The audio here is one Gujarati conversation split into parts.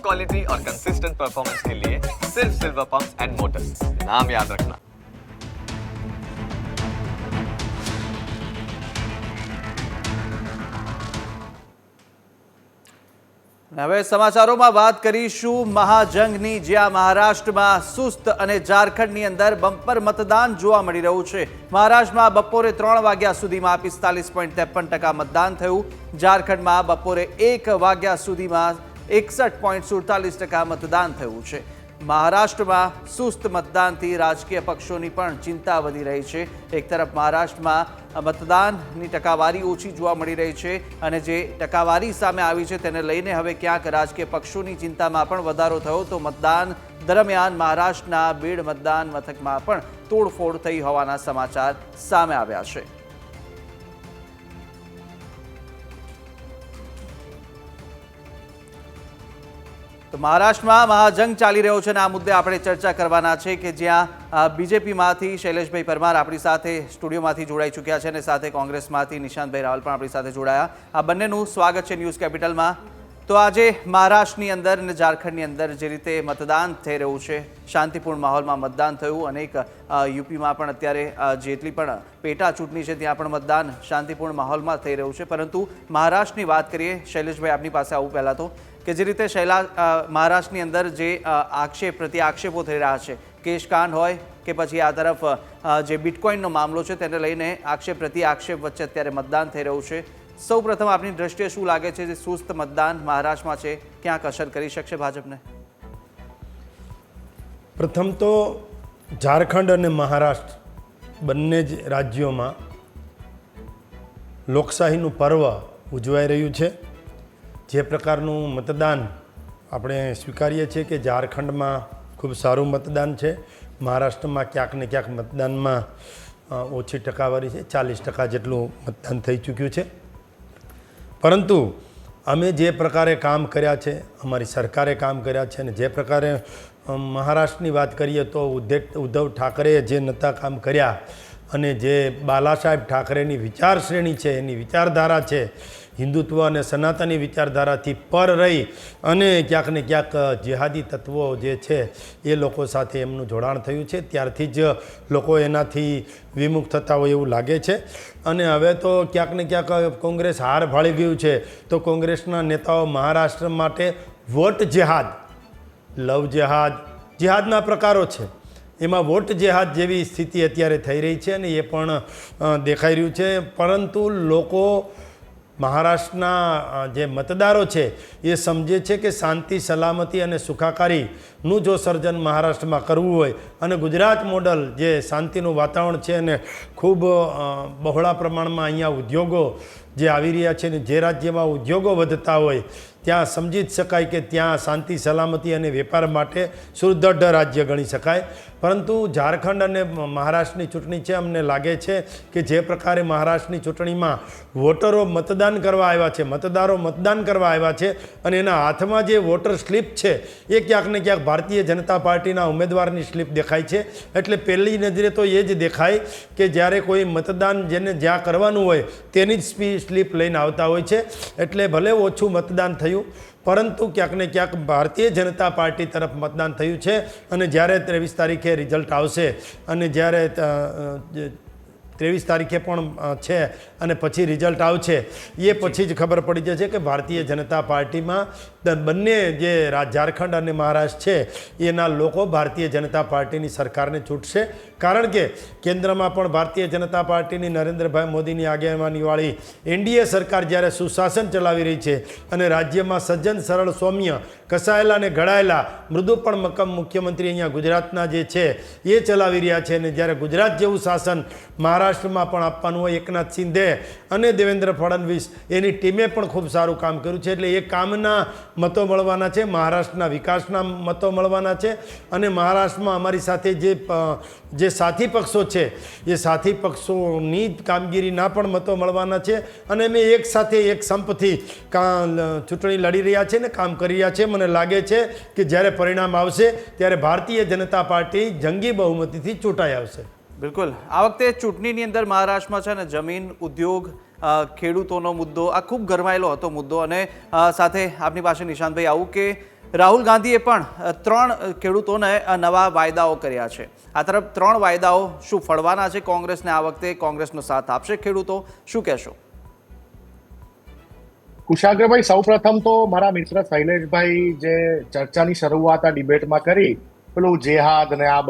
क्वालिटी और कंसिस्टेंट परफॉर्मेंस के लिए सिर्फ सिल्वर पंप्स एंड मोटर्स, नाम याद रखना। હવે સમાચારોમાં વાત કરીશું મહાજંગની, જ્યાં મહારાષ્ટ્રમાં સુસ્ત અને ઝારખંડની અંદર બમ્પર મતદાન જોવા મળી રહ્યું છે। મહારાષ્ટ્રમાં બપોરે 3 વાગ્યા સુધીમાં 45.53% મતદાન થયું। ઝારખંડમાં બપોરે 1 વાગ્યા સુધીમાં 61.47% મતદાન થયું છે। મહારાષ્ટ્રમાં સુસ્ત મતદાનથી રાજકીય પક્ષોની પણ ચિંતા વધી રહી છે। એક તરફ મહારાષ્ટ્રમાં મતદાનની ટકાવારી ઓછી જોવા મળી રહી છે અને જે ટકાવારી સામે આવી છે તેને લઈને હવે ક્યાંક રાજકીય પક્ષોની ચિંતામાં પણ વધારો થયો તો મતદાન દરમિયાન મહારાષ્ટ્રના બીડ મતદાન મથકમાં પણ તોડફોડ થઈ હોવાના સમાચાર સામે આવ્યા છે। તો મહારાષ્ટ્રમાં મહાજંગ ચાલી રહ્યો છે અને આ મુદ્દે આપણે ચર્ચા કરવાના છે કે જ્યાં બીજેપીમાંથી શૈલેષભાઈ પરમાર આપણી સાથે સ્ટુડિયોમાંથી જોડાઈ ચૂક્યા છે અને સાથે કોંગ્રેસમાંથી નિશાંતભાઈ રાવલ પણ આપણી સાથે જોડાયા। આ બંનેનું સ્વાગત છે ન્યૂઝ કેપિટલમાં। તો આજે મહારાષ્ટ્રની અંદર અને ઝારખંડની અંદર જે રીતે મતદાન થઈ રહ્યું છે, શાંતિપૂર્ણ માહોલમાં મતદાન થયું। અનેક યુપીમાં પણ અત્યારે જેટલી પણ પેટા ચૂંટણી છે ત્યાં પણ મતદાન શાંતિપૂર્ણ માહોલમાં થઈ રહ્યું છે। પરંતુ મહારાષ્ટ્રની વાત કરીએ, શૈલેષભાઈ આપની પાસે આવું પહેલાં તો કે જે રીતે મહારાષ્ટ્રની અંદર જે આક્ષેપ પ્રતિ આક્ષેપો થઈ રહ્યા છે, કેશકાંડ હોય કે પછી આ તરફ જે બિટકોઇનનો મામલો છે તેને લઈને આક્ષેપ પ્રતિ આક્ષેપ વચ્ચે અત્યારે મતદાન થઈ રહ્યું છે। સૌ પ્રથમ આપની દ્રષ્ટિએ શું લાગે છે જે સુસ્ત મતદાન મહારાષ્ટ્રમાં છે ક્યાંક અસર કરી શકશે ભાજપને? પ્રથમ તો ઝારખંડ અને મહારાષ્ટ્ર બંને જ રાજ્યોમાં લોકશાહીનું પર્વ ઉજવાઈ રહ્યું છે। જે પ્રકારનું મતદાન આપણે સ્વીકારીએ છીએ કે ઝારખંડમાં ખૂબ સારું મતદાન છે, મહારાષ્ટ્રમાં ક્યાંક ને ક્યાંક મતદાનમાં ઓછી ટકાવારી છે, 40% જેટલું મતદાન થઈ ચૂક્યું છે। પરંતુ અમે જે પ્રકારે કામ કર્યા છે, અમારી સરકારે કામ કર્યા છે અને જે પ્રકારે મહારાષ્ટ્રની વાત કરીએ તો ઉદ્ધવ ઠાકરેએ જે નતા કામ કર્યા અને જે બાલાસાહેબ ઠાકરેની વિચાર શ્રેણી છે, એની વિચારધારા છે, હિન્દુત્વ અને સનાતની વિચારધારાથી પર રહી અને ક્યાંક ને ક્યાંક જેહાદી તત્વો જે છે એ લોકો સાથે એમનું જોડાણ થયું છે, ત્યારથી જ લોકો એનાથી વિમુખ થતા હોય એવું લાગે છે। અને હવે તો ક્યાંક ને ક્યાંક કોંગ્રેસ હાર ભાળી ગયું છે તો કોંગ્રેસના નેતાઓ મહારાષ્ટ્ર માટે વોટ જેહાદ, લવ જેહાદ, જેહાદના પ્રકારો છે, એમાં વોટ જેહાદ જેવી સ્થિતિ અત્યારે થઈ રહી છે અને એ પણ દેખાઈ રહ્યું છે। પરંતુ લોકો મહારાષ્ટ્રના જે મતદારો છે એ સમજે છે કે શાંતિ, સલામતી અને સુખાકારીનું જો સર્જન મહારાષ્ટ્રમાં કરવું હોય અને ગુજરાત મોડલ જે શાંતિનું વાતાવરણ છે અને ખૂબ બહોળા પ્રમાણમાં અહીંયા ઉદ્યોગો જે આવી રહ્યા છે ને જે રાજ્યમાં ઉદ્યોગો વધતા હોય ત્યાં સમજી જ શકાય કે ત્યાં શાંતિ, સલામતી અને વેપાર માટે સુદૃઢ રાજ્ય ગણી શકાય। પરંતુ ઝારખંડ અને મહારાષ્ટ્રની ચૂંટણી છે, અમને લાગે છે કે જે પ્રકારે મહારાષ્ટ્રની ચૂંટણીમાં વોટરો મતદાન કરવા આવ્યા છે, મતદારો મતદાન કરવા આવ્યા છે અને એના હાથમાં જે વોટર સ્લીપ છે એ ક્યાંક ને ક્યાંક ભારતીય જનતા પાર્ટીના ઉમેદવારની સ્લીપ દેખાય છે। એટલે પહેલી નજરે તો એ જ દેખાય કે જ્યારે કોઈ મતદાન જેને જ્યાં કરવાનું હોય તેની જ સ્લીપ લઈને આવતા હોય છે। એટલે ભલે ઓછું મતદાન થયું પરંતુ ક્યાંક ને ક્યાંક ભારતીય જનતા પાર્ટી તરફ મતદાન થયું છે અને જ્યારે 23 તારીખે રિઝલ્ટ આવશે અને જ્યારે 23 તારીખે પણ છે અને પછી રિઝલ્ટ આવશે એ પછી જ ખબર પડી જશે કે ભારતીય જનતા પાર્ટીમાં બંને જે ઝારખંડ અને મહારાષ્ટ્ર છે એના લોકો ભારતીય જનતા પાર્ટીની સરકારને ચૂંટશે। કારણ કે કેન્દ્રમાં પણ ભારતીય જનતા પાર્ટીની નરેન્દ્રભાઈ મોદીની આગેવાનીવાળી એનડીએ સરકાર જ્યારે સુશાસન ચલાવી રહી છે અને રાજ્યમાં સજ્જન, સરળ, સૌમ્ય, કસાયેલા અને ઘડાયેલા મૃદુ પણ મક્કમ મુખ્યમંત્રી અહીંયા ગુજરાતના જે છે એ ચલાવી રહ્યા છે અને જ્યારે ગુજરાત જેવું શાસન મહારાષ્ટ્રમાં પણ આપવાનું હોય એકનાથ શિંદે અને દેવેન્દ્ર ફડણવીસ એની ટીમે પણ ખૂબ સારું કામ કર્યું છે। એટલે એ કામના મતો મળવાના છે, મહારાષ્ટ્રના વિકાસના મતો મળવાના છે અને મહારાષ્ટ્રમાં અમારી સાથે જે સાથી પક્ષો છે એ સાથી પક્ષોની કામગીરીના પણ મતો મળવાના છે અને અમે એક સાથે એક સંપથી ચૂંટણી લડી રહ્યા છે ને કામ કરી રહ્યા છે। મને લાગે છે કે જ્યારે પરિણામ આવશે ત્યારે ભારતીય જનતા પાર્ટી જંગી બહુમતીથી ચૂંટાઈ આવશે। બિલકુલ, આ વખતે ચૂંટણીની અંદર મહારાષ્ટ્રમાં છે ને જમીન, ઉદ્યોગ, ખેડૂતોનો મુદ્દો આ ખૂબ ગરમાયેલો હતો મુદ્દો અને સાથે આપની પાસે નિશાંતભાઈ આવું કે રાહુલ ગાંધીએ પણ 3 ખેડૂતોને નવા વાયદાઓ કર્યા છે. આ તરફ 3 વાયદાઓ શું ફળવાના છે કોંગ્રેસને? આ વખતે કોંગ્રેસનો સાથ આપશે ખેડૂતો? શું કહેશો? કુશાગ્રભાઈ, સૌ પ્રથમ તો મારા મિત્ર શૈલેષભાઈ જે ચર્ચાની શરૂઆત આ ડિબેટમાં કરી, પેલું જેહાદ ને આ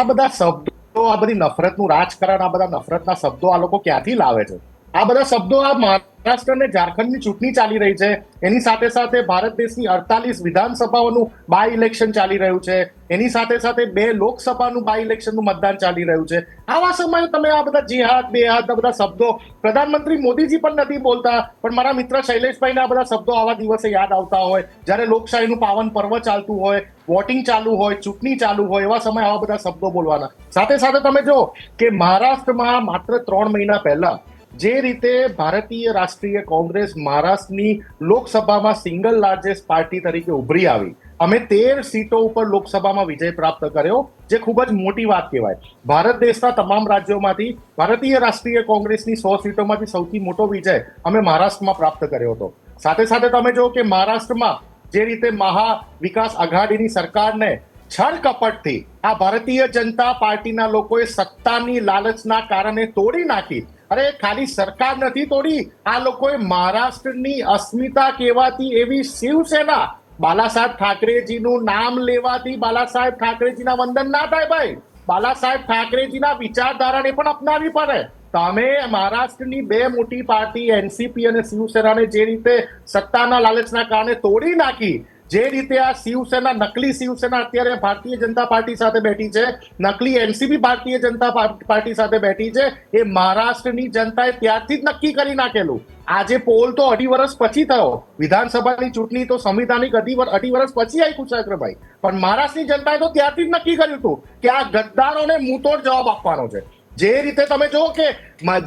બધા શબ્દો, આ બધી નફરતનું રાજકારણ, આ બધા નફરતના શબ્દો આ લોકો ક્યાંથી લાવે છે? આ બધા શબ્દો આ મહારાષ્ટ્ર અને ઝારખંડની ચૂંટણી ચાલી રહી છે, એની સાથે સાથે ભારત દેશની 48 વિધાનસભાઓનું બાય ઇલેક્શન ચાલી રહ્યું છે, એની સાથે સાથે 2 લોકસભાનું બાય ઇલેક્શનનું મતદાન ચાલી રહ્યું છે. આવા સમયે તમે આ બધા જેહાદ બેહાદ બધા શબ્દો, પ્રધાનમંત્રી મોદીજી પણ નથી બોલતા, પણ મારા મિત્ર શૈલેષભાઈને આ બધા શબ્દો આવા દિવસે યાદ આવતા હોય, જ્યારે લોકશાહીનું પાવન પર્વ ચાલતું હોય, વોટિંગ ચાલુ હોય, ચૂંટણી ચાલુ હોય, એવા સમયે આવા બધા શબ્દો બોલવાના. સાથે સાથે તમે જો કે મહારાષ્ટ્રમાં માત્ર 3 મહિના પહેલા જે રીતે ભારતીય રાષ્ટ્રીય કોંગ્રેસ મહારાષ્ટ્રની લોકસભામાં સિંગલ લાર્જેસ્ટ પાર્ટી તરીકે ઉભરી આવી, અમે 13 સીટો ઉપર લોકસભામાં વિજય પ્રાપ્ત કર્યો, જે ખૂબ જ મોટી વાત કહેવાય. ભારત દેશના તમામ રાજ્યોમાંથી ભારતીય રાષ્ટ્રીય કોંગ્રેસની 100 સીટોમાંથી સૌથી મોટો વિજય અમે મહારાષ્ટ્રમાં પ્રાપ્ત કર્યો હતો. સાથે સાથે તમે જો કે મહારાષ્ટ્રમાં જે રીતે મહા વિકાસ આઘાડીની સરકારને છળ કપટથી આ ભારતીય જનતા પાર્ટીના લોકોએ સત્તાની લાલચના કારણે તોડી નાખી. અરે ખાલી સરકાર નથી તોડી, આ લોકોએ મહારાષ્ટ્રની અસ્મિતા કહેવાતી એવી શિવસેના, બાલાસાહેબ ઠાકરેજીનું નામ લેવાથી બાલાસાહેબ ઠાકરેજીના વંદન ના થાય ભાઈ. બાલાસાહેબ ઠાકરેજીના વિચારધારાને પણ અપનાવી પડે. તમે મહારાષ્ટ્રની 2 મોટી પાર્ટી એનસીપી અને શિવસેનાને જે રીતે સત્તાના લાલચના કારણે તોડી નાખી, જે રીતે આ શિવસેના, નકલી શિવસેના અત્યારે ભારતીય જનતા પાર્ટી સાથે બેઠી છે, નકલી એનસીપી ભારતીય જનતા પાર્ટી સાથે બેઠી છે, એ મહારાષ્ટ્રની જનતાએ ત્યારથી જ નક્કી કરી નાખેલું. આજે પોલ તો 2.5 વર્ષ પછી થયો, વિધાનસભાની ચૂંટણી તો સંવિધાનિક 2.5 વર્ષ પછી આવી કુશાગ્રભાઈ, પણ મહારાષ્ટ્રની જનતાએ તો ત્યારથી જ નક્કી કર્યું હતું કે આ ગદ્દારોને મુંહતોડ જવાબ આપવાનો છે. જે રીતે તમે જો કે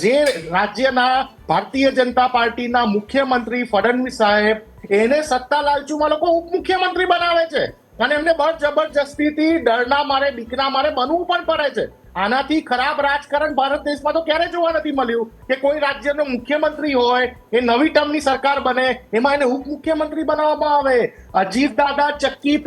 જે રાજ્યના ભારતીય જનતા પાર્ટીના મુખ્યમંત્રી ફડણવીસ સાહેબ, એને સત્તા લાલચુમાં લોકો ઉપમુખ્યમંત્રી બનાવે છે અને એમને બળ જબરજસ્તીથી ડરના મારે, બીકના મારે બનવું પણ પડે છે. આનાથી ખરાબ રાજકારણ ભારત દેશમાં તો ક્યારે જોવા નથી મળ્યું કે કોઈ રાજ્યનો મુખ્યમંત્રી હોય, એ નવી ટર્મની સરકાર બને, એમાં એને ઉપમુખ્યમંત્રી બનાવવામાં આવે. અજીત દાદા ચક્કી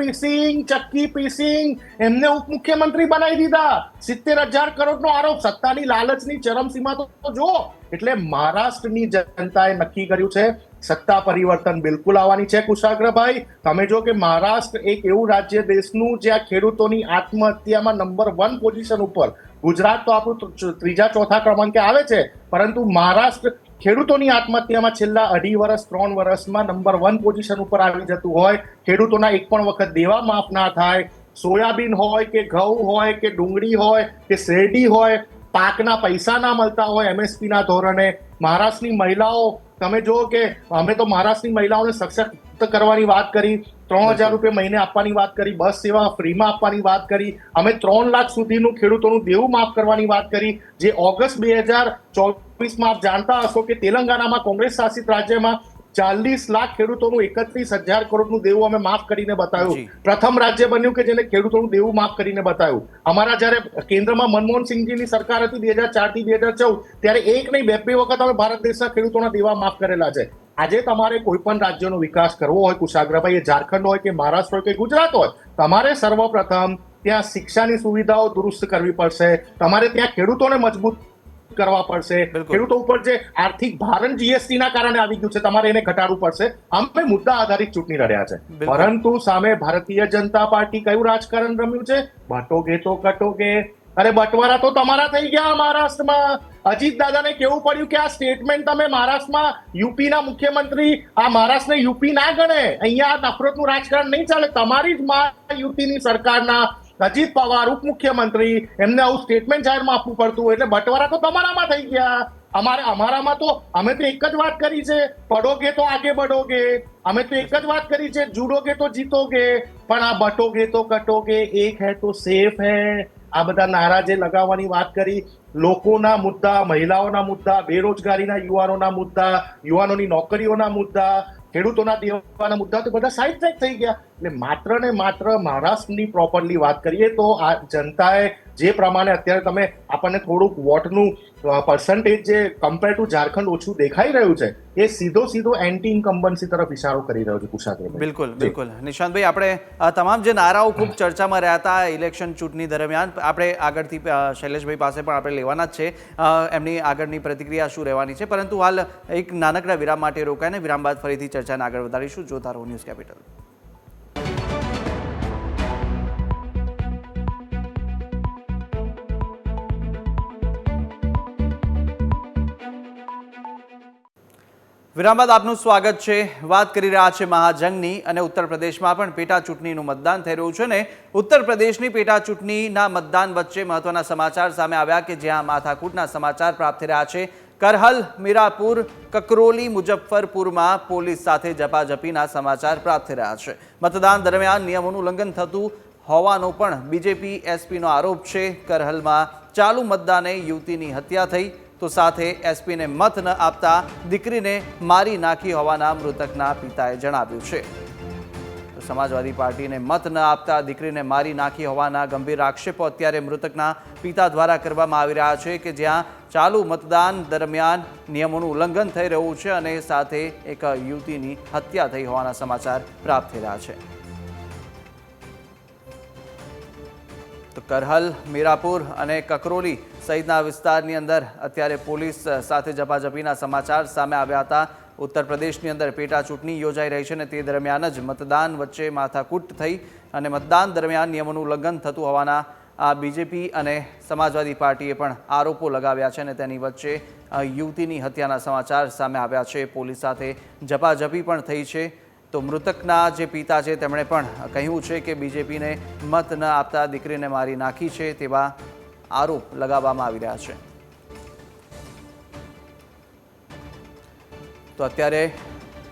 પીસિંગ એમને ઉપમુખ્યમંત્રી બનાવી દીધા. 70,000 કરોડનો આરોપ, સત્તાની લાલચની ચરમસીમા તો જો. એટલે મહારાષ્ટ્રની જનતાએ નક્કી કર્યું છે સત્તા પરિવર્તન બિલકુલ આવવાની છે. કુશાગ્રભાઈ, તમે જો કે મહારાષ્ટ્ર એક એવું રાજ્ય દેશનું જ્યાં ખેડૂતોની આત્મહત્યામાં નંબર 1 પોઝિશન ઉપર, ગુજરાત તો આપણું 3જા-4થા ક્રમાંકે આવે છે, પરંતુ મહારાષ્ટ્ર ખેડૂતોની આત્મહત્યામાં છેલ્લા 2.5 વર્ષ 3 વર્ષમાં નંબર 1 પોઝિશન ઉપર આવી જતું હોય. ખેડૂતોના એક પણ વખત દેવા માફ ના થાય, સોયાબીન હોય કે ઘઉં હોય કે ડુંગળી હોય કે શેરડી હોય, પાકના પૈસા ના મળતા હોય એમએસપીના ધોરણે. મહારાષ્ટ્રની મહિલાઓ, તમે જો કે અમે તો મહારાષ્ટ્રની મહિલાઓને સશક્ત કરવાની વાત કરી, 3,000 રૂપિયા મહિને આપવાની વાત કરી, બસ સેવા ફ્રીમાં આપવાની વાત કરી, અમે 3 લાખ સુધીનું ખેડૂતોનું દેવું માફ કરવાની વાત કરી. જે ઓગસ્ટ 2024માં આપ જાણતા હશો કે તેલંગાણામાં કોંગ્રેસ શાસિત રાજ્યમાં 40 લાખ ખેડૂતોનું 31,000 કરોડનું દેવું અમે માફ કરીને બતાવ્યું. પ્રથમ રાજ્ય બન્યું કે જેને ખેડૂતોનું દેવું માફ કરીને બતાવ્યું. અમારા જ્યારે કેન્દ્રમાં મનમોહન સિંહજીની સરકાર હતી 2004 થી 2014, ત્યારે એક નહીં 2 વખત અમે ભારત દેશના ખેડૂતોના દેવા માફ કરેલા છે. આજે તમારે કોઈ પણ રાજ્યનો વિકાસ કરવો હોય કુશાગ્રભાઈ, એ ઝારખંડ હોય કે મહારાષ્ટ્ર હોય કે ગુજરાત હોય, તમારે સર્વપ્રથમ ત્યાં શિક્ષાની સુવિધાઓ દુરુસ્ત કરવી પડશે, તમારે ત્યાં ખેડૂતોને મજબૂત કરવા પડશે. ખેડૂતો ઉપર જે આર્થિક ભારણ જીએસટી ના કારણે આવી ગયું છે, તમારે એને ઘટાડવું પડશે. અમે મુદ્દા આધારિત ચૂંટણી લડ્યા છે, પરંતુ સામે ભારતીય જનતા પાર્ટી કયું રાજકારણ રમ્યું છે? બટોગે તો કટોગે. અરે બટવારા તો તમારા થઈ ગયા મહારાષ્ટ્રમાં. અજીત દાદાને કેવું પડ્યું કે આ સ્ટેટમેન્ટ તમે મહારાષ્ટ્રમાં યુપીના મુખ્યમંત્રી, આ મહારાષ્ટ્રને યુપી ના ગણે, અહીંયા નફરતનું રાજકારણ નહીં ચાલે. તમારી જ યુપીની સરકારના અજીત પવાર ઉપમુખ્યમંત્રી, એમને આવું સ્ટેટમેન્ટ જાહેરમાં આપવું પડતું, એટલે બટવારા તો તમારામાં થઈ ગયા. અમારામાં તો અમે તો એક જ વાત કરી છે, પડોગે તો આગે બઢોગે. અમે તો એક જ વાત કરી છે, જુડોગે તો જીતોગે. પણ આ બટોગે તો કટોગે, એક હે તો સેફ હે, આ બધા નારા જે લગાવવાની વાત કરી, લોકોના મુદ્દા, મહિલાઓના મુદ્દા, બેરોજગારીના યુવાનોના મુદ્દા, યુવાનોની નોકરીઓના મુદ્દા, ખેડૂતોના દેવાના મુદ્દા તો બધા સાઈડ ટ્રેક થઈ ગયા. એટલે માત્ર ને માત્ર મહારાષ્ટ્રની પ્રોપરલી વાત કરીએ તો આ જનતાએ જે પ્રમાણે અત્યારે તમે આપણને થોડુંક વોટનું પર્સન્ટેજ જે કમ્પેર ટુ ઝારખંડ ઓછું દેખાઈ રહ્યું છે, એ સીધો એન્ટી ઇન્કમ્બન્સી તરફ ઇશારો કરી રહ્યો છે કુશાગ્રભાઈ. બિલકુલ નિશાંતભાઈ, આપણે તમામ જે નારાઓ ખૂબ ચર્ચામાં રહ્યા હતા ઇલેક્શન ચૂંટણી દરમિયાન, આપણે આગળથી શૈલેષભાઈ પાસે પણ આપણે લેવાના જ છે એમની આગળની પ્રતિક્રિયા શું રહેવાની છે, પરંતુ હાલ એક નાનકડા વિરામ માટે રોકાઈને વિરામ બાદ ફરીથી ચર્ચાને આગળ વધારીશું. જોતા રહો ન્યૂઝ કેપિટલ. વિરામ બાદ આપનું સ્વાગત છે. વાત કરી રહ્યા છે મહાજંગની, અને ઉત્તર પ્રદેશમાં પણ પેટા ચૂંટણીનું મતદાન થઈ રહ્યું છે ને ઉત્તર પ્રદેશની પેટા ચૂંટણીના મતદાન વચ્ચે મહત્વના સમાચાર સામે આવ્યા કે જ્યાં માથાકૂટના સમાચાર પ્રાપ્ત થઈ રહ્યા છે. કરહલ, મીરાપુર, કકરોલી, મુજફ્ફરપુરમાં પોલીસ સાથે ઝપાઝપીના સમાચાર પ્રાપ્ત થઈ રહ્યા છે. મતદાન દરમિયાન નિયમોનું ઉલ્લંઘન થતું હોવાનો પણ બીજેપી એસપીનો આરોપ છે. કરહલમાં ચાલુ મતદાને યુવતીની હત્યા થઈ, તો સાથે એસપીને મત ન આપતા દીકરીને મારી નાખી હોવાના મૃતકના પિતાએ જણાવ્યું છે. સમાજવાદી પાર્ટીને મત ન આપતા દીકરીને મારી નાખી હોવાના ગંભીર આક્ષેપો અત્યારે મૃતકના પિતા દ્વારા કરવામાં આવી રહ્યા છે કે જ્યાં ચાલુ મતદાન દરમિયાન નિયમોનું ઉલ્લંઘન થઈ રહ્યું છે અને સાથે એક યુવતીની હત્યા થઈ હોવાના સમાચાર પ્રાપ્ત થઈ રહ્યા છે. તો કરહલ, મીરાપુર અને કકરોલી સહિતના વિસ્તારની અંદર અત્યારે પોલીસ સાથે ઝપાઝપીના સમાચાર સામે આવ્યા હતા. ઉત્તર પ્રદેશની અંદર પેટા ચૂંટણી યોજાઈ રહી છે અને તે દરમિયાન જ મતદાન વચ્ચે માથાકૂટ થઈ અને મતદાન દરમિયાન નિયમોનું ઉલ્લંઘન થતું હોવાના આ બીજેપી અને સમાજવાદી પાર્ટીએ પણ આરોપો લગાવ્યા છે અને તેની વચ્ચે યુવતીની હત્યાના સમાચાર સામે આવ્યા છે. પોલીસ સાથે ઝપાઝપી પણ થઈ છે. તો મૃતકના જે પિતા છે તેમણે પણ કહ્યું છે કે બીજેપીને મત ન આપતા દીકરીને મારી નાખી છે તેવા આરોપ લગાવવામાં આવી રહ્યા છે. તો અત્યારે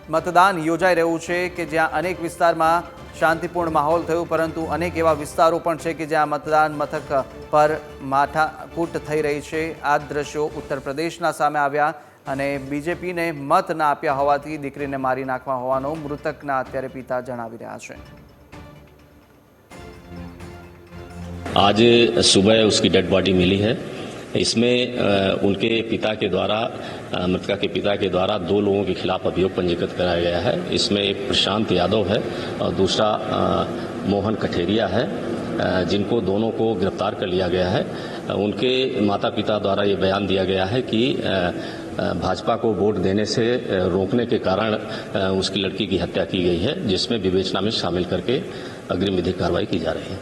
મતદાન યોજાઈ રહ્યું છે કે જ્યાં અનેક વિસ્તારમાં શાંતિપૂર્ણ માહોલ થયો, પરંતુ અનેક એવા વિસ્તારો પણ છે કે જ્યાં મતદાન મથક પર માથાકૂટ થઈ રહી છે. આ દ્રશ્યો ઉત્તર પ્રદેશના સામે આવ્યા અને બીજેપીને મત ના આપ્યા હોવાથી દીકરીને મારી નાખવા હોવાનો મૃતકના અત્યારે પિતા જણાવી રહ્યા છે. आज सुबह उसकी डेड बॉडी मिली है. इसमें उनके पिता के द्वारा मृतका के पिता के द्वारा 2 लोगों के खिलाफ अभियोग पंजीकृत कराया गया है. इसमें एक प्रशांत यादव है और दूसरा मोहन कठेरिया है, जिनको दोनों को गिरफ्तार कर लिया गया है. उनके माता पिता द्वारा ये बयान दिया गया है कि भाजपा को वोट देने से रोकने के कारण उसकी लड़की की हत्या की गई है, जिसमें विवेचना में शामिल करके अग्रिम विधिक कार्रवाई की जा रही है.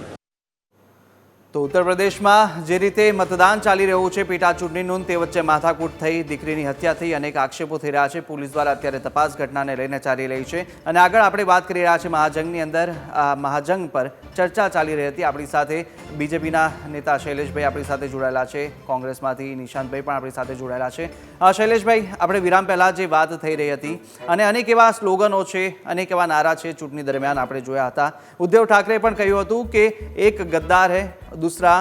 તો ઉત્તર પ્રદેશમાં જે રીતે મતદાન ચાલી રહ્યું છે પેટા ચૂંટણીનું, તે વચ્ચે માથાકૂટ થઈ, દીકરીની હત્યા થઈ, અનેક આક્ષેપો થઈ રહ્યા છે. પોલીસ દ્વારા અત્યારે તપાસ ઘટનાને લઈને ચાલી રહી છે. અને આગળ આપણે વાત કરી રહ્યા છીએ મહાજંગની અંદર. આ મહાજંગ પર ચર્ચા ચાલી રહી હતી. આપણી સાથે બીજેપીના નેતા શૈલેષભાઈ આપણી સાથે જોડાયેલા છે, કોંગ્રેસમાંથી નિશાંતભાઈ પણ આપણી સાથે જોડાયેલા છે. શૈલેષભાઈ, આપણે વિરામ પહેલાં જે વાત થઈ રહી હતી અને અનેક એવા સ્લોગનો છે, અનેક એવા નારા છે ચૂંટણી દરમિયાન આપણે જોયા હતા. ઉદ્ધવ ઠાકરે પણ કહ્યું હતું કે એક ગદ્દાર હૈ, દૂસરા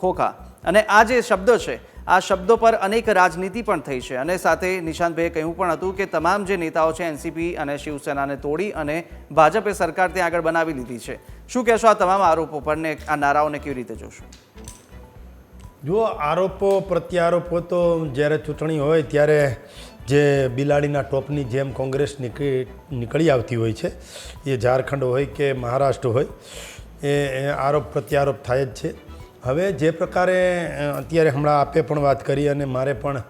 ખોખા, અને આ જે શબ્દો છે આ શબ્દો પર અનેક રાજનીતિ પણ થઈ છે. અને સાથે નિશાંતભાઈએ કહ્યું પણ હતું કે તમામ જે નેતાઓ છે એનસીપી અને શિવસેનાને તોડી અને ભાજપે સરકાર ત્યાં આગળ બનાવી લીધી છે. શું કહેશો આ તમામ આરોપો પર ને આ નારાઓને કેવી રીતે જોશો? જો આરોપો પ્રત્યારોપો તો જ્યારે ચૂંટણી હોય ત્યારે જે બિલાડીના ટોપની જેમ કોંગ્રેસ નીકળી આવતી હોય છે, એ ઝારખંડ હોય કે મહારાષ્ટ્ર હોય, એ આરોપ પ્રત્યારોપ થાય જ છે. હવે જે પ્રકારે અત્યારે હમણાં આપે પણ વાત કરી અને મારે પણ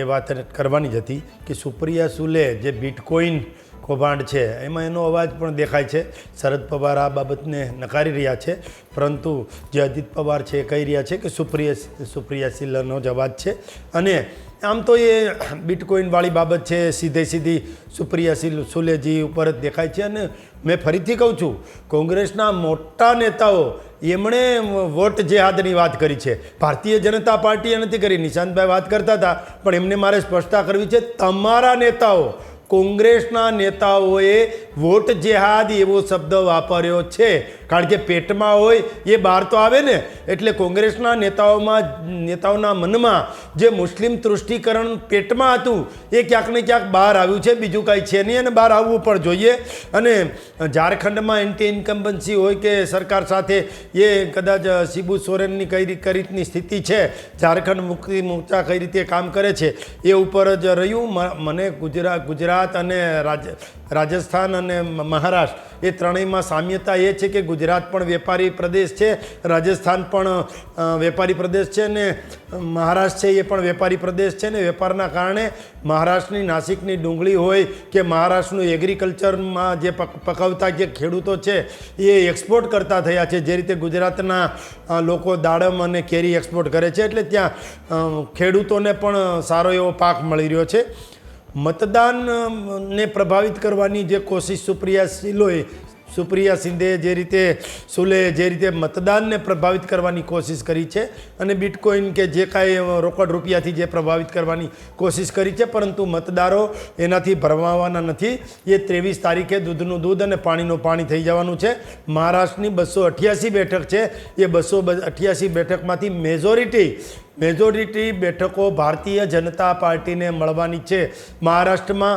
એ વાત કરવાની જ હતી કે સુપ્રિયા સુલે જે બિટકોઇન કૌભાંડ છે એમાં એનો અવાજ પણ દેખાય છે. શરદ પવાર આ બાબતને નકારી રહ્યા છે, પરંતુ જે અજીત પવાર છે એ કહી રહ્યા છે કે સુપ્રિયા સુલેનો જ અવાજ છે. અને આમ તો એ બિટકોઇનવાળી બાબત છે સીધી સુપ્રિયા સુલેજી ઉપર જ દેખાય છે. અને મેં ફરીથી કહું છું, કોંગ્રેસના મોટા નેતાઓ એમણે વોટ જેહાદની વાત કરી છે, ભારતીય જનતા પાર્ટીએ નથી કરી. નિશાંતભાઈ વાત કરતા હતા, પણ એમને મારે સ્પષ્ટતા કરવી છે, તમારા નેતાઓ, કોંગ્રેસના નેતાઓએ વોટ જેહાદ એવો શબ્દ વાપર્યો છે. કારણ કે પેટમાં હોય એ બહાર તો આવે ને. એટલે કોંગ્રેસના નેતાઓના મનમાં જે મુસ્લિમ તૃષ્ટિકરણ પેટમાં હતું એ ક્યાંક ને ક્યાંક બહાર આવ્યું છે, બીજું કાંઈ છે નહીં, અને બહાર આવવું પણ જોઈએ. અને ઝારખંડમાં એન્ટી ઇન્કમ્બન્સી હોય કે સરકાર સાથે એ કદાચ શિબુ સોરેનની કઈ રીતની સ્થિતિ છે, ઝારખંડ મુક્તિ મોરચા કઈ રીતે કામ કરે છે એ ઉપર જ રહ્યું. મને ગુજરાત અને રાજસ્થાન અને મહારાષ્ટ્ર એ ત્રણેયમાં સામ્યતા એ છે કે ગુજરાત પણ વેપારી પ્રદેશ છે, રાજસ્થાન પણ વેપારી પ્રદેશ છે, અને મહારાષ્ટ્ર છે એ પણ વેપારી પ્રદેશ છે. ને વેપારના કારણે મહારાષ્ટ્રની નાસિકની ડુંગળી હોય કે મહારાષ્ટ્રનું એગ્રીકલ્ચરમાં જે પકવતા જે ખેડૂતો છે એ એક્સપોર્ટ કરતા થયા છે, જે રીતે ગુજરાતના લોકો દાડમ અને કેરી એક્સપોર્ટ કરે છે. એટલે ત્યાં ખેડૂતોને પણ સારો એવો પાક મળી રહ્યો છે. મતદાનને પ્રભાવિત કરવાની જે કોશિશ સુપ્રિયા શિંદે જે રીતે મતદાનને પ્રભાવિત કરવાની કોશિશ કરી છે, અને બિટકોઇન કે જે કાંઈ રોકડ રૂપિયાથી જે પ્રભાવિત કરવાની કોશિશ કરી છે, પરંતુ મતદારો એનાથી ભરમાવાના નથી. એ 23 તારીખે દૂધનું દૂધ અને પાણીનું પાણી થઈ જવાનું છે. મહારાષ્ટ્રની 288 બેઠક છે, એ 288 બેઠકમાંથી મેજોરિટી બેઠકો ભારતીય જનતા પાર્ટીને મળવાની છે. મહારાષ્ટ્રમાં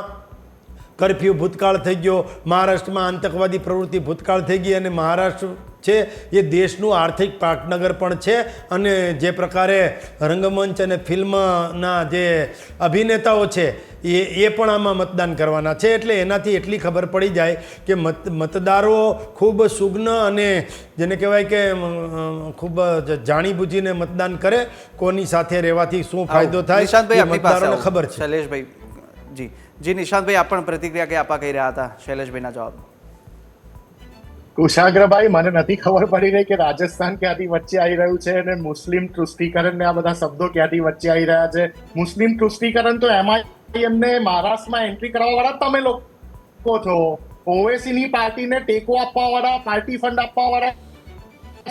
કર્ફ્યુ ભૂતકાળ થઈ ગયો, મહારાષ્ટ્રમાં આતંકવાદી પ્રવૃત્તિ ભૂતકાળ થઈ ગઈ, અને મહારાષ્ટ્ર છે એ દેશનું આર્થિક પાટનગર પણ છે. અને જે પ્રકારે રંગમંચ અને ફિલ્મના જે અભિનેતાઓ છે એ પણ આમાં મતદાન કરવાના છે. એટલે એનાથી એટલી ખબર પડી જાય કે મતદારો ખૂબ સુગ્ન અને જેને કહેવાય કે ખૂબ જાણીબૂજીને મતદાન કરે. કોની સાથે રહેવાથી શું ફાયદો થાય નિશાંતભાઈ આપણી પાસે મતદારોને ખબર છે. શૈલેષભાઈ જી નિશાંતભાઈ આપ પણ પ્રતિક્રિયા કે આપવા કહી રહ્યા હતા શૈલેષભાઈના જવાબ. કુશાગ્રભાઈ, મને નથી ખબર પડી રહી કે રાજસ્થાન ક્યાંથી વચ્ચે આવી રહ્યું છે અને મુસ્લિમ તૃષ્ટિકરણ ને આ બધા શબ્દો ક્યાંથી વચ્ચે આવી રહ્યા છે. મુસ્લિમ તૃષ્ટિકરણ તો એમને મહારાષ્ટ્રમાં એન્ટ્રી કરવા વાળા તમે લોકો છો. ઓવેસી ની પાર્ટીને ટેકો આપવા વાળા, પાર્ટી ફંડ આપવા વાળા,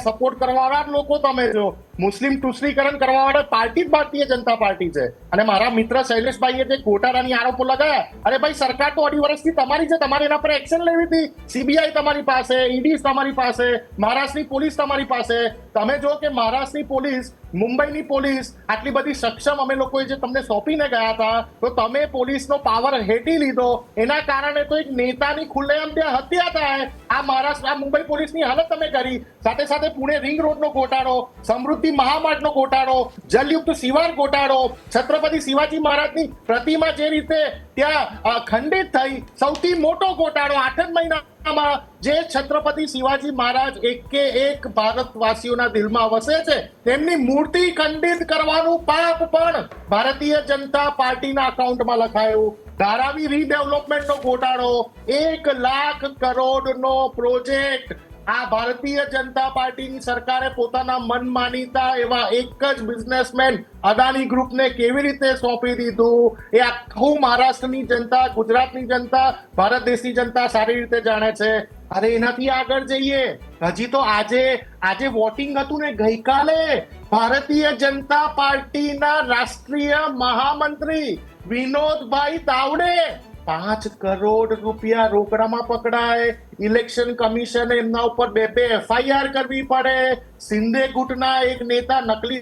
સપોર્ટ કરવા વાળા લોકો તમે છો. મુસ્લિમ તૃષ્ટિકરણ કરવા વાળા પાર્ટી જ ભારતીય જનતા પાર્ટી છે. અને મારા મિત્ર શૈલેષભાઈએ જે ગોટાળાની આરોપો લગાયા, અરે ભાઈ સરકાર તો 2.5 વર્ષથી તમારી છે, તમારે એના પર એક્શન લેવી હતી. સીબીઆઈ તમારી પાસે, ઈડી તમારી પાસે, મહારાષ્ટ્રની પોલીસ તમારી પાસે. તમે જો કે મહારાષ્ટ્રની પોલીસ, મુંબઈની પોલીસ આટલી બધી સક્ષમ અમે લોકોએ જે તમને સોંપીને ગયા હતા, તો તમે પોલીસનો પાવર હેઠી લીધો. એના કારણે તો એક નેતાની ખુલ્લેઆમ ત્યાં હત્યા થાય. આ મહારાષ્ટ્ર, આ મુંબઈ પોલીસની હાલત તમે કરી. સાથે સાથે પુણે રિંગ રોડનો ગોટાળો, સમૃદ્ધિ મહામાર્ગનો ગોટાળો, જલયુક્ત શિવાર ગોટાળો, છત્રપતિ શિવાજી મહારાજની પ્રતિમા જે રીતે ત્યાં ખંડિત થઈ, સૌથી મોટો ગોટાળો 8 જ મહિનામાં. જે છત્રપતિ શિવાજી મહારાજ એક ભારતવાસીઓના દિલમાં વસે છે, તેમની મૂર્તિ ખંડિત કરવાનું પાપ પણ ભારતીય જનતા પાર્ટીના અકાઉન્ટમાં લખાયું. ધારાવી રીડેવલપમેન્ટનો ગોટાળો, 1 લાખ કરોડનો પ્રોજેક્ટ આ ભારતીય જનતા પાર્ટીની સરકારે પોતાના મનમાનીતા એવા એક જ બિઝનેસમેન અદાણી ગ્રુપને કેવી રીતે સોંપી દીધું એ આખું મહારાષ્ટ્રની જનતા, ગુજરાતની જનતા, ભારત દેશની જનતા સારી રીતે જાણે છે. અરે એનાથી આગળ જઈએ, હજી તો આજે વોટિંગ હતું ને, ગઈકાલે ભારતીય જનતા પાર્ટીના રાષ્ટ્રીય મહામંત્રી વિનોદભાઈ તાવડે 5 કરોડ રૂપિયા રોકડામાં પકડાય. ઇલેક્શન કમિશને એમના ઉપર 2 FIR કરવી પડે. સિંધે ગુટના એક નેતા, નકલી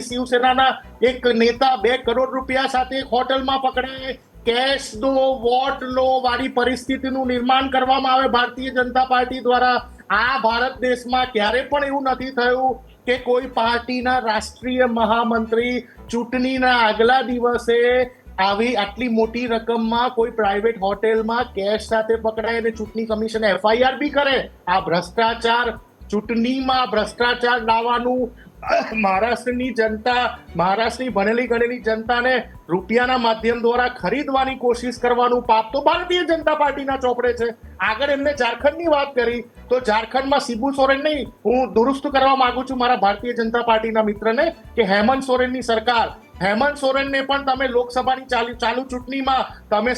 શિવસેનાના એક નેતા 2 કરોડ રૂપિયા સાથે એક હોટલમાં પકડાય. કેશ દો વોટ લો વાળી પરિસ્થિતિનું નિર્માણ કરવામાં આવે ભારતીય જનતા પાર્ટી દ્વારા. આ ભારત દેશમાં ક્યારે પણ એવું નથી થયું કે કોઈ પાર્ટીના રાષ્ટ્રીય મહામંત્રી ચૂંટણીના આગલા દિવસે આટલી મોટી રકમમાં કોઈ પ્રાઇવેટ હોટેલમાં કેશ સાથે પકડાય અને ચૂંટણી કમિશન FIR બી કરે. આ ભ્રષ્ટાચાર, ચૂંટણીમાં ભ્રષ્ટાચાર લાવવાનું મહારાષ્ટ્રની જનતા, મહારાષ્ટ્રની ભણેલી ગણેલી જનતાને રૂપિયાના માધ્યમ દ્વારા ખરીદવાની કોશિશ કરવાનું પાપ તો ભારતીય જનતા પાર્ટીના ચોપડે છે. આગળ એમને ઝારખંડની વાત કરી, તો ઝારખંડમાં શિબુ સોરેન નહીં, હું દુરુસ્ત કરવા માંગુ છું મારા ભારતીય જનતા પાર્ટીના મિત્રને કે હેમંત સોરેનની સરકાર, હેમંત સોરેનને પણ તમે લોકસભાની ચાલુ ચૂંટણીમાં તમે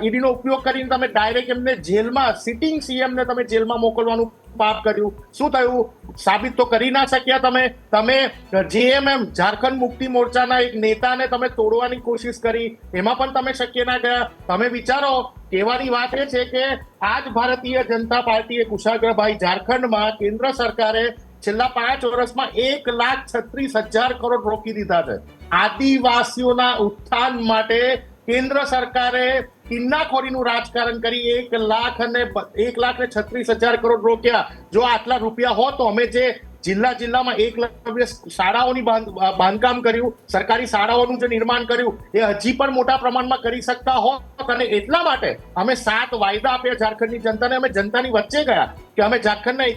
ઈડીનો ઉપયોગ કરીને તમે ડાયરેક્ટ એમને જેલમાં, સિટિંગ CM ને તમે જેલમાં મોકલવાનું પાપ કર્યું? શું થયું? સાબિત તો કરી ના શક્યા તમે જેએમએમ ઝારખંડ મુક્તિ મોરચાના એક નેતાને તમે તોડવાની કોશિશ કરી, એમાં પણ તમે શક્ય ના ગયા. તમે વિચારો, કહેવાની વાત એ છે કે આજ ભારતીય જનતા પાર્ટીએ કુશાગ્રભાઈ ઝારખંડમાં કેન્દ્ર સરકારે છેલ્લા 5 વર્ષમાં 1,36,000 કરોડ રોકી દીધા છે. આદિવાસીઓના ઉત્થાન માટે કેન્દ્ર સરકારે કિન્નાખોરીનું રાજકારણ કરી 1,36,000 કરોડ રોક્યા. જો આટલા રૂપિયા હોત તો અમે જે જિલ્લામાં એકલવ્ય શાળાઓની બાંધકામ કર્યું, સરકારી શાળાઓનું જે નિર્માણ કર્યું, એ હજી પણ મોટા પ્રમાણમાં કરી શકતા હોત. અને એટલા માટે અમે 7 વાયદા આપ્યા ઝારખંડની જનતાને. અમે જનતાની વચ્ચે ગયા કે અમે ઝારખંડના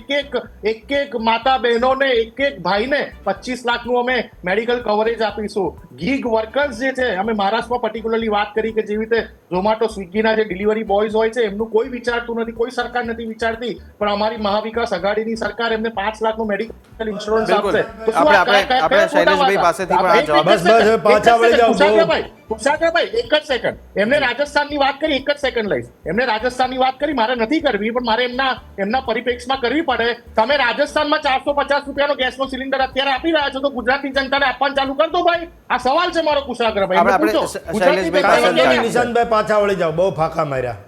એક માતા બહેનોને, એક ભાઈને 25 લાખનું અમે મેડિકલ કવરેજ આપીશું. ગીગ વર્કર્સ જે છે, અમે મહારાષ્ટ્રમાં પર્ટિક્યુલરલી વાત કરી કે જેવી રીતે ઝોમેટો, સ્વિગીના જે ડિલિવરી બોયઝ હોય છે એમનું કોઈ વિચારતું નથી, કોઈ સરકાર નથી વિચારતી, પણ અમારી મહાવિકાસ આઘાડીની સરકાર એમને 5 લાખનું મેડિકલ ઇન્સ્યોરન્સ આપશે. આપણે શૈલેષભાઈ પાસેથી પણ આ જવાબ બસ પાછા વળી જાઓ. કુશાગ્રભાઈ એક જ સેકન્ડ. એમને રાજસ્થાનની વાત કરી, એક જ સેકન્ડ લઈશ. એમને રાજસ્થાનની વાત કરી, મારે નથી કરવી, પણ મારે એમના પરિપ્રેક્ષમાં કરવી પડે. તમે રાજસ્થાનમાં 450 રૂપિયાનો ગેસનો સિલિન્ડર અત્યારે આપી રહ્યા છો, તો ગુજરાતની જનતાને આપવાનું ચાલુ કરી દો ભાઈ. આ સવાલ છે મારો કુશાગ્રભાઈ. નિશાંતભાઈ પાછા વળી જાઓ, બહુ ફાંકા માર્યા.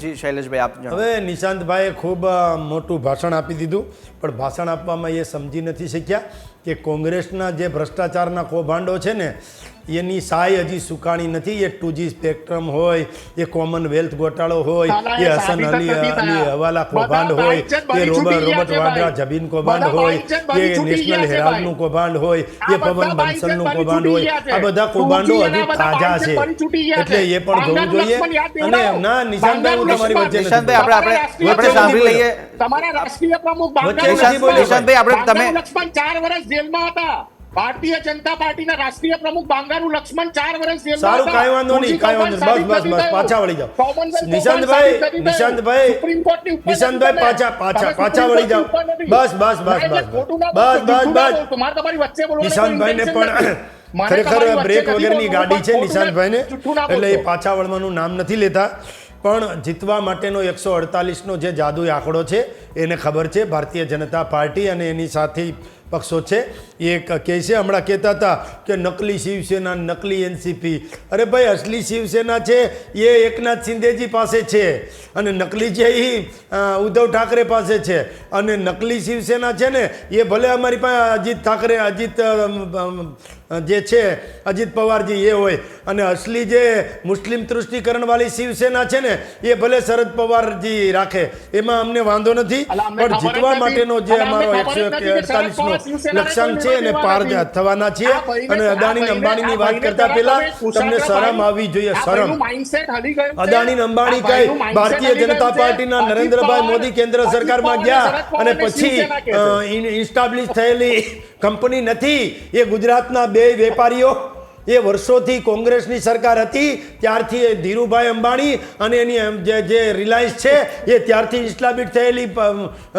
જી શૈલેષભાઈ, આપ જણાવો. હવે નિશાંતભાઈએ ખૂબ મોટું ભાષણ આપી દીધું, પણ ભાષણ આપવામાં એ સમજી નથી શક્યા કે કોંગ્રેસના જે ભ્રષ્ટાચારના કૌભાંડો છે ને એની સાય હજી સુકાણી નથી. એ 2G સ્પેક્ટ્રમ હોય, એ કોમનવેલ્થ ગોટાળો હોય, એ હસન અલી હવાલા કૌભાંડ હોય, એ રોબર્ટ વાડ્રા જમીન કૌભાંડ હોય, એ નેશનલ હેરાલ્ડનું કૌભાંડ હોય, એ પવન બંસલનું કૌભાંડ હોય, આ બધા કૌભાંડો હજુ તાજા છે, એટલે એ પણ જોવું જોઈએ. અને ના નિશાંતભાઈ, હું તમારી વચ્ચે નિશાંતભાઈ, આપણે સાંભળી લઈએ. તમારા રાષ્ટ્રીય પ્રમુખ નિશાંતભાઈ, આપણે તમે 4 વર્ષ જેલમાં હતા. ભારતીય જનતા પાર્ટીના રાષ્ટ્રીય પ્રમુખ બાંગારુ લક્ષ્મણ 4 વર્ષ જેલમાં હતા. સારું, કાંઈ વાંધો નહીં, કાંઈ વાંધો નહીં. બસ પાછા વળી જાઓ. નિશાંતભાઈ પાછા વળી જાઓ. બસ તમારી વચ્ચે બોલો. નિશાંતભાઈને પણ ખરેખર બ્રેક વગરની ગાડી છે નિશાંતભાઈને, એટલે એ પાછા વળવાનું નામ નથી લેતા. પણ જીતવા માટેનો 148નો જે જાદુઈ આંકડો છે એને ખબર છે. ભારતીય જનતા પાર્ટી અને એની સાથી પક્ષો છે એ કહે છે, હમણાં કહેતા હતા કે નકલી શિવસેના, નકલી એનસીપી. અરે ભાઈ, અસલી શિવસેના છે એ એકનાથ શિંદેજી પાસે છે, અને નકલી છે એ ઉદ્ધવ ઠાકરે પાસે છે. અને નકલી શિવસેના છે ને એ ભલે અમારી પાસે જે છે અજીત પવારજી એ હોય, અને અસલી જે મુસ્લિમ તૃષ્ટિકરણવાળી શિવસેના છે ને એ ભલે શરદ પવારજી રાખે, એમાં અમને વાંધો નથી. પણ જીતવા માટેનો જે અમારો 148નો લક્ષ્યાંક છે એને પાર થવાના છીએ. અને અદાણી અંબાણીની વાત કરતા પહેલા તમને શરમ આવવી જોઈએ. શરમ. અદાણી અંબાણી કઈ ભારતીય જનતા પાર્ટીના નરેન્દ્રભાઈ મોદી કેન્દ્ર સરકારમાં ગયા અને પછી ઇસ્ટાબ્લિશ થયેલી કંપની નથી. એ ગુજરાતના 2 વેપારીઓ, એ વર્ષોથી કોંગ્રેસની સરકાર હતી ત્યારથી એ ધીરુભાઈ અંબાણી અને એની જે રિલાયન્સ છે એ ત્યારથી ઇસ્ટાબ્લિશ થયેલી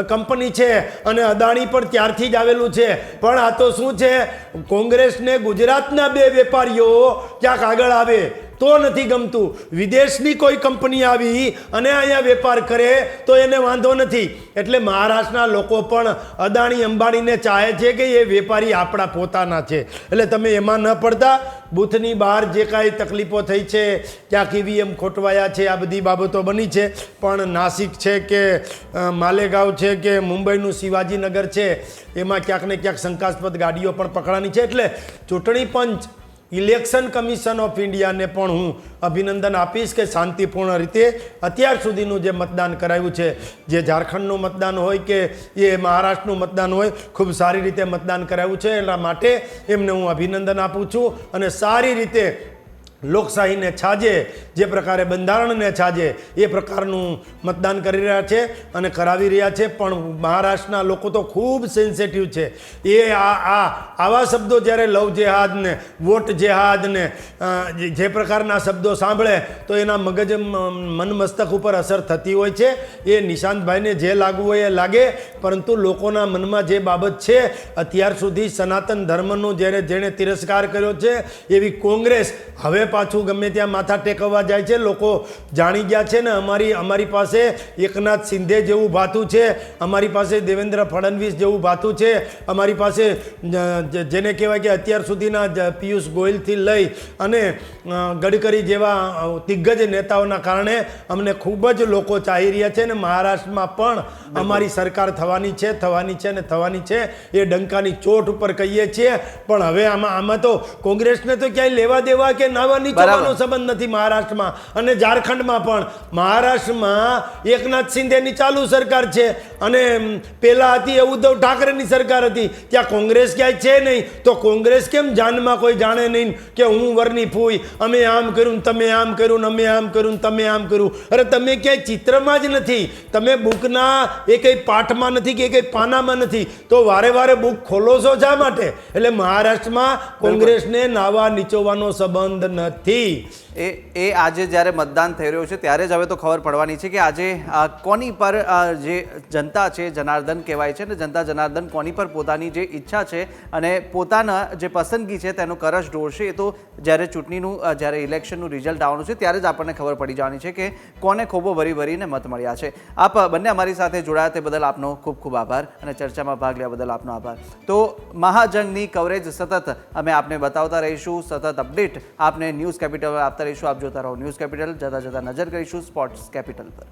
કંપની છે, અને અદાણી પણ ત્યારથી જ આવેલું છે. પણ આ તો શું છે, કોંગ્રેસને ગુજરાતના 2 વેપારીઓ ક્યાંક આગળ આવે તો નથી ગમતું. વિદેશની કોઈ કંપની આવી અને અહીંયા વેપાર કરે તો એને વાંધો નથી. એટલે મહારાષ્ટ્રના લોકો પણ અદાણી અંબાણીને ચાહે છે કે એ વેપારી આપણા પોતાના છે. એટલે તમે એમાં ન પડતા. બૂથની બહાર જે કાંઈ તકલીફો થઈ છે, ક્યાંક EVM ખોટવાયા છે, આ બધી બાબતો બની છે. પણ નાસિક છે કે માલેગાંવ છે કે મુંબઈનું શિવાજીનગર છે, એમાં ક્યાંક ને ક્યાંક શંકાસ્પદ ગાડીઓ પણ પકડાની છે. એટલે ચૂંટણી પંચ, ઇલેક્શન કમિશન ઓફ ઇન્ડિયાને પણ હું અભિનંદન આપીશ કે શાંતિપૂર્ણ રીતે અત્યાર સુધીનું જે મતદાન કરાયું છે, જે ઝારખંડનું મતદાન હોય કે એ મહારાષ્ટ્રનું મતદાન હોય, ખૂબ સારી રીતે મતદાન કરાયું છે. એટલા માટે એમને હું અભિનંદન આપું છું. અને સારી રીતે લોકશાહીને છાજે, જે પ્રકારે બંધારણને છાજે એ પ્રકારનું મતદાન કરી રહ્યા છે અને કરાવી રહ્યા છે. પણ મહારાષ્ટ્રના લોકો તો ખૂબ સેન્સિટિવ છે. એ આવા શબ્દો જ્યારે લવ જેહાદ ને વોટ જેહાદ ને જે પ્રકારના શબ્દો સાંભળે તો એના મગજ મન મસ્તક ઉપર અસર થતી હોય છે. એ નિશાંતભાઈને જે લાગવું હોય એ લાગે, પરંતુ લોકોના મનમાં જે બાબત છે, અત્યાર સુધી સનાતન ધર્મનો જેણે તિરસ્કાર કર્યો છે એવી કોંગ્રેસ હવે પાછું ગમે ત્યાં માથા ટેકવવા જાય છે. લોકો જાણી ગયા છે ને અમારી પાસે એકનાથ શિંદે જેવું ભાતું છે, અમારી પાસે દેવેન્દ્ર ફડણવીસ જેવું ભાતું છે, અમારી પાસે જેને કહેવાય કે અત્યાર સુધીના પિયુષ ગોયલથી લઈ અને ગડકરી જેવા દિગ્ગજ નેતાઓના કારણે અમને ખૂબ જ લોકો ચાહી રહ્યા છે. ને મહારાષ્ટ્રમાં પણ અમારી સરકાર થવાની છે એ ડંકાની ચોટ ઉપર કહીએ છીએ. પણ હવે આમાં તો કોંગ્રેસને તો ક્યાંય લેવા દેવા કે નાવા નીચવાનો સંબંધ નથી મહારાષ્ટ્રમાં અને ઝારખંડમાં પણ. મહારાષ્ટ્રમાં એકનાથ શિંદેની ચાલુ સરકાર છે અને પેલા હતી એ ઉદ્ધવ ઠાકરેની સરકાર હતી. ત્યાં કોંગ્રેસ ક્યાંય છે નહીં. તો કોંગ્રેસ કેમ જાનમાં કોઈ જાણે નહીં કે હું વરની ફૂઈ, અમે આમ કર્યું તમે આમ કર્યું, અમે આમ કર્યું તમે આમ કર્યું. અરે તમે ક્યાંય ચિત્રમાં જ નથી, તમે બુકના એ કંઈ પાઠમાં નથી કે કંઈ પાનામાં નથી, તો વારે વારે બુક ખોલો છો શા માટે? એટલે મહારાષ્ટ્રમાં કોંગ્રેસને નાવા નીચોવાનો સંબંધ નથી. એ આજે જ્યારે મતદાન થઈ રહ્યું છે ત્યારે જ હવે તો ખબર પડવાની છે કે આજે કોની પર જે જનતા છે, જનાર્દન કહેવાય છે ને, જનતા જનાર્દન કોની પર પોતાની જે ઈચ્છા છે અને પોતાના જે પસંદગી છે તેનો કરશ ઢોળશે. એ તો જ્યારે ચૂંટણીનું જ્યારે ઇલેક્શનનું રિઝલ્ટ આવવાનું છે ત્યારે જ આપણને ખબર પડી જવાની છે કે કોને ખોબો ભરીને મત મળ્યા છે. આપ બંને અમારી સાથે જોડાયા તે બદલ આપનો ખૂબ ખૂબ આભાર અને ચર્ચામાં ભાગ લેવા બદલ આપનો આભાર. તો મહાજંગની કવરેજ સતત અમે આપને બતાવતા રહીશું, સતત અપડેટ આપને ન્યૂઝ કેપિટલ આપતા રહીશું. આપ જોતા રહો ન્યૂઝ કેપિટલ. જતા નજર કરીશું સ્પોર્ટ્સ કેપિટલ પર.